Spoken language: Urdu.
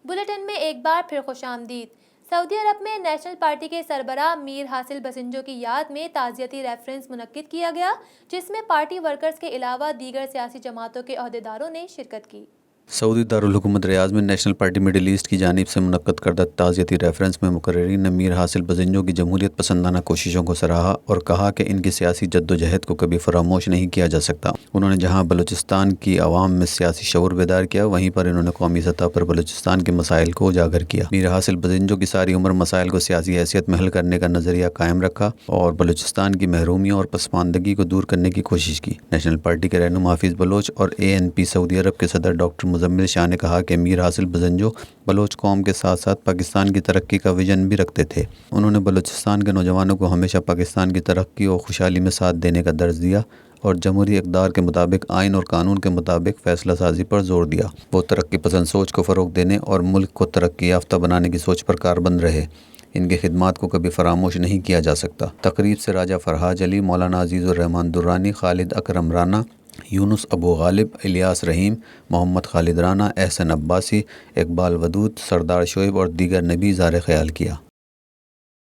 بلیٹن میں ایک بار پھر خوش آمدید۔ سعودی عرب میں نیشنل پارٹی کے سربراہ میر حاصل بزنجو کی یاد میں تعزیتی ریفرنس منعقد کیا گیا، جس میں پارٹی ورکرز کے علاوہ دیگر سیاسی جماعتوں کے عہدیداروں نے شرکت کی۔ سعودی دارالحکومت ریاض میں نیشنل پارٹی مڈل ایسٹ کی جانب سے منعقد کردہ تعزیتی ریفرنس میں مقررین نے میر حاصل بزنجو کی جمہوریت پسندانہ کوششوں کو سراہا اور کہا کہ ان کی سیاسی جدوجہد کو کبھی فراموش نہیں کیا جا سکتا۔ انہوں نے جہاں بلوچستان کی عوام میں سیاسی شعور بیدار کیا، وہیں پر انہوں نے قومی سطح پر بلوچستان کے مسائل کو اجاگر کیا۔ میر حاصل بزنجو کی ساری عمر مسائل کو سیاسی حیثیت میں حل کرنے کا نظریہ قائم رکھا اور بلوچستان کی محرومیوں اور پسماندگی کو دور کرنے کی کوشش کی۔ نیشنل پارٹی کے رہنما حفیظ بلوچ اور ANP سعودی عرب کے صدر ڈاکٹر مزمل شاہ نے کہا کہ میر حاصل بزنجو بلوچ قوم کے ساتھ ساتھ پاکستان کی ترقی کا ویژن بھی رکھتے تھے۔ انہوں نے بلوچستان کے نوجوانوں کو ہمیشہ پاکستان کی ترقی اور خوشحالی میں ساتھ دینے کا درس دیا اور جمہوری اقدار کے مطابق آئین اور قانون کے مطابق فیصلہ سازی پر زور دیا۔ وہ ترقی پسند سوچ کو فروغ دینے اور ملک کو ترقی یافتہ بنانے کی سوچ پر کاربند رہے۔ ان کی خدمات کو کبھی فراموش نہیں کیا جا سکتا۔ تقریب سے راجہ فرحاج علی، مولانا عزیز الرحمان درانی، خالد اکرم رانا، یونس ابو غالب، الیاس رحیم، محمد خالد رانا، احسن عباسی، اقبال ودود، سردار شعیب اور دیگر نے بھی اظہار خیال کیا۔